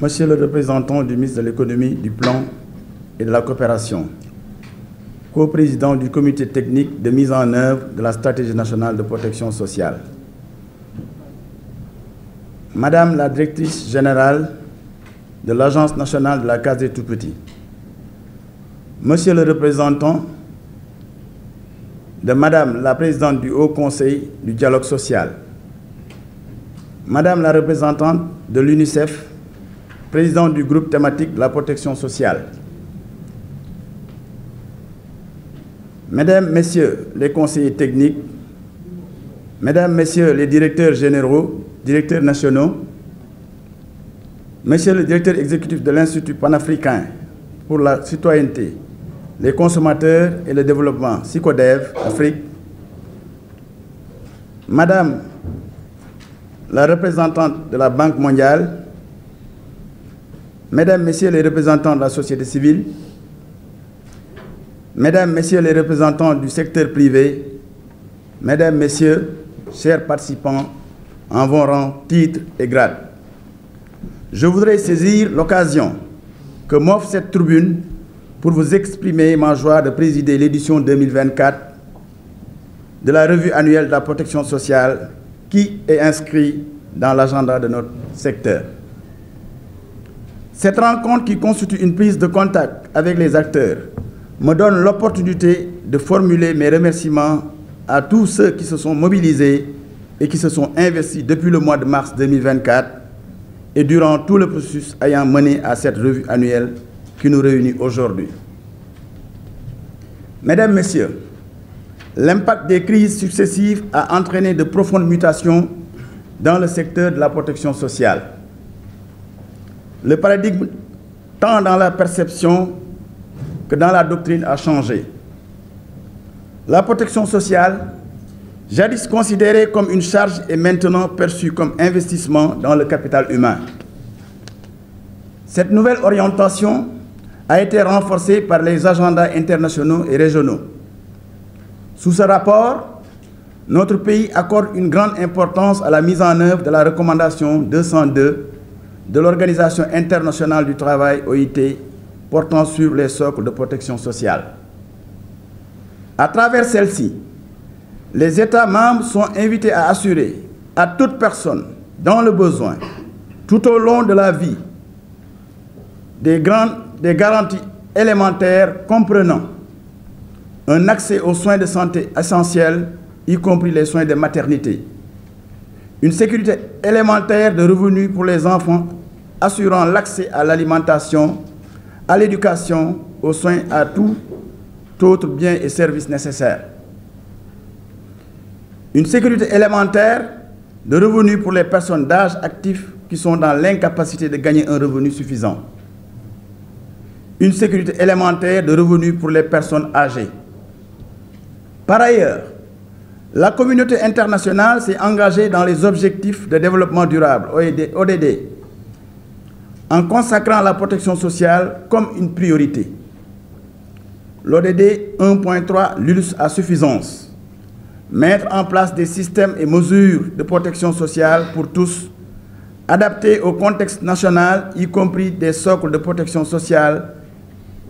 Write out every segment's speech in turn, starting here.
Monsieur le représentant du ministre de l'Économie, du Plan et de la Coopération, co-président du comité technique de mise en œuvre de la stratégie nationale de protection sociale, Madame la directrice générale de l'Agence nationale de la case des tout-petits, Monsieur le représentant de Madame la présidente du Haut Conseil du dialogue social, Madame la représentante de l'UNICEF, présidente du groupe thématique de la protection sociale, Mesdames, Messieurs les conseillers techniques, Mesdames, Messieurs les directeurs généraux, directeurs nationaux, Monsieur le directeur exécutif de l'Institut panafricain pour la citoyenneté, les consommateurs et le développement, SICODEV, Afrique, Madame la représentante de la Banque mondiale, Mesdames, Messieurs les représentants de la société civile, Mesdames, Messieurs les représentants du secteur privé, Mesdames, Messieurs, chers participants en vos rangs, titres et grades, je voudrais saisir l'occasion que m'offre cette tribune pour vous exprimer ma joie de présider l'édition 2024 de la revue annuelle de la protection sociale qui est inscrite dans l'agenda de notre secteur. Cette rencontre qui constitue une prise de contact avec les acteurs me donne l'opportunité de formuler mes remerciements à tous ceux qui se sont mobilisés et qui se sont investis depuis le mois de mars 2024 et durant tout le processus ayant mené à cette revue annuelle qui nous réunit aujourd'hui. Mesdames, Messieurs, l'impact des crises successives a entraîné de profondes mutations dans le secteur de la protection sociale. Le paradigme, tant dans la perception que dans la doctrine, a changé. La protection sociale, jadis considérée comme une charge, est maintenant perçue comme investissement dans le capital humain. Cette nouvelle orientation a été renforcée par les agendas internationaux et régionaux. Sous ce rapport, notre pays accorde une grande importance à la mise en œuvre de la recommandation 202 de l'Organisation internationale du travail, OIT, portant sur les socles de protection sociale. À travers celle-ci, les États membres sont invités à assurer à toute personne dans le besoin, tout au long de la vie, des garanties élémentaires comprenant un accès aux soins de santé essentiels, y compris les soins de maternité, une sécurité élémentaire de revenus pour les enfants, assurant l'accès à l'alimentation, à l'éducation, aux soins, à tout autres biens et services nécessaires. Une sécurité élémentaire de revenus pour les personnes d'âge actif qui sont dans l'incapacité de gagner un revenu suffisant. Une sécurité élémentaire de revenus pour les personnes âgées. Par ailleurs, la communauté internationale s'est engagée dans les objectifs de développement durable, ODD, en consacrant la protection sociale comme une priorité. L'ODD 1.3 l'illustre à suffisance. Mettre en place des systèmes et mesures de protection sociale pour tous, adaptés au contexte national, y compris des socles de protection sociale,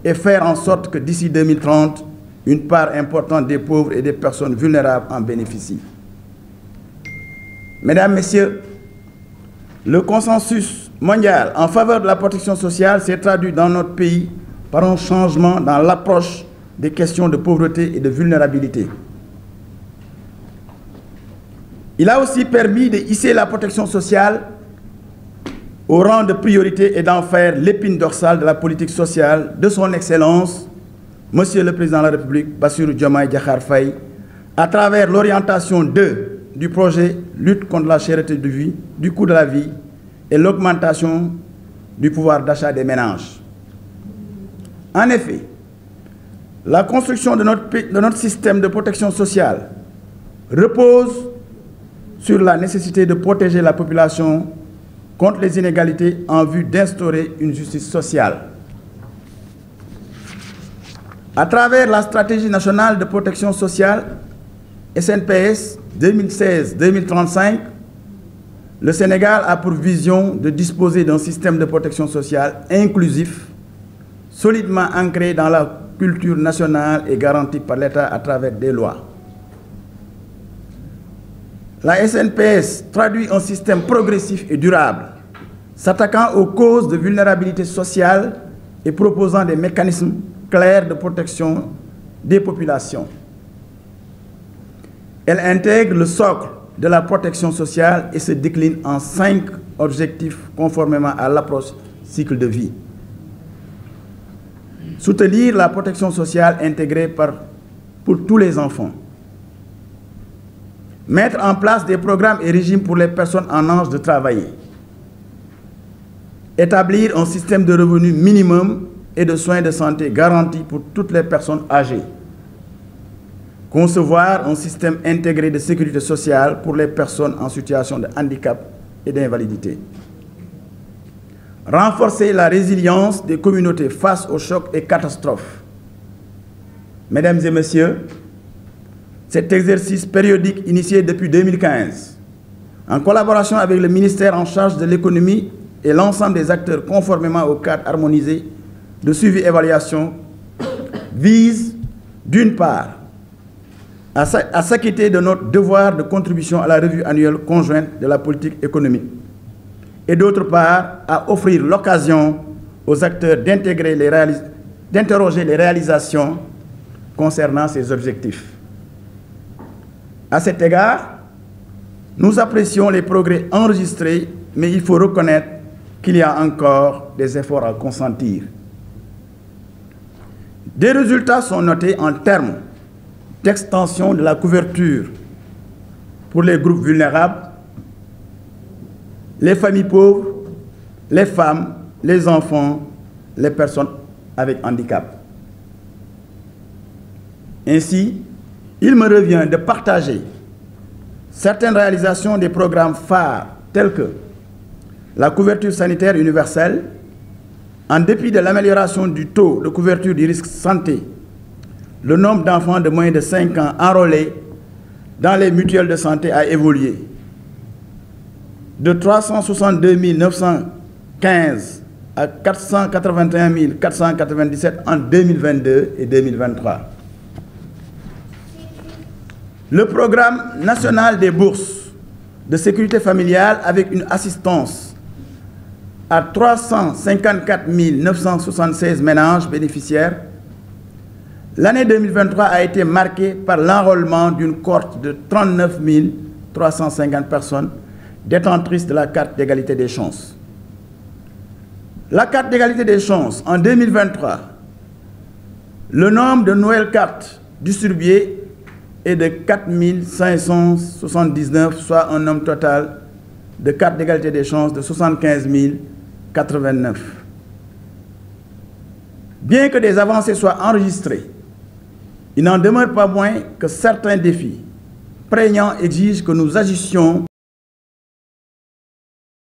et faire en sorte que d'ici 2030, une part importante des pauvres et des personnes vulnérables en bénéficient. Mesdames, Messieurs, le consensus mondial en faveur de la protection sociale s'est traduit dans notre pays par un changement dans l'approche des questions de pauvreté et de vulnérabilité. Il a aussi permis de hisser la protection sociale au rang de priorité et d'en faire l'épine dorsale de la politique sociale de son Excellence, Monsieur le Président de la République, Bassirou Diomaye Diakhar Faye, à travers l'orientation 2 du projet Lutte contre la cherté de vie, du coût de la vie et l'augmentation du pouvoir d'achat des ménages. En effet, la construction de notre système de protection sociale repose sur la nécessité de protéger la population contre les inégalités en vue d'instaurer une justice sociale. À travers la stratégie nationale de protection sociale, SNPS 2016-2035, le Sénégal a pour vision de disposer d'un système de protection sociale inclusif, solidement ancré dans la culture nationale et garanti par l'État à travers des lois. La SNPS traduit un système progressif et durable, s'attaquant aux causes de vulnérabilité sociale et proposant des mécanismes clairs de protection des populations. Elle intègre le socle de la protection sociale et se décline en 5 objectifs conformément à l'approche cycle de vie. Soutenir la protection sociale intégrée pour tous les enfants. Mettre en place des programmes et régimes pour les personnes en âge de travailler. Établir un système de revenus minimum et de soins de santé garantis pour toutes les personnes âgées. Concevoir un système intégré de sécurité sociale pour les personnes en situation de handicap et d'invalidité. Renforcer la résilience des communautés face aux chocs et catastrophes. Mesdames et messieurs, cet exercice périodique initié depuis 2015, en collaboration avec le ministère en charge de l'économie et l'ensemble des acteurs conformément au cadre harmonisé de suivi-évaluation, vise, d'une part, à s'acquitter de notre devoir de contribution à la revue annuelle conjointe de la politique économique, et d'autre part, à offrir l'occasion aux acteurs d'interroger les réalisations concernant ces objectifs. À cet égard, nous apprécions les progrès enregistrés, mais il faut reconnaître qu'il y a encore des efforts à consentir. Des résultats sont notés en termes d'extension de la couverture pour les groupes vulnérables, les familles pauvres, les femmes, les enfants, les personnes avec handicap. Ainsi, il me revient de partager certaines réalisations des programmes phares tels que la couverture sanitaire universelle. En dépit de l'amélioration du taux de couverture du risque santé, le nombre d'enfants de moins de 5 ans enrôlés dans les mutuelles de santé a évolué de 362 915 à 481 497 en 2022 et 2023. Le programme national des bourses de sécurité familiale avec une assistance à 354 976 ménages bénéficiaires, l'année 2023 a été marquée par l'enrôlement d'une cohorte de 39 350 personnes détentrices de la carte d'égalité des chances. La carte d'égalité des chances, en 2023, le nombre de nouvelles cartes distribuées est de 4 579, soit un nombre total de cartes d'égalité des chances de 75 089. Bien que des avancées soient enregistrées, il n'en demeure pas moins que certains défis prégnants exigent que nous agissions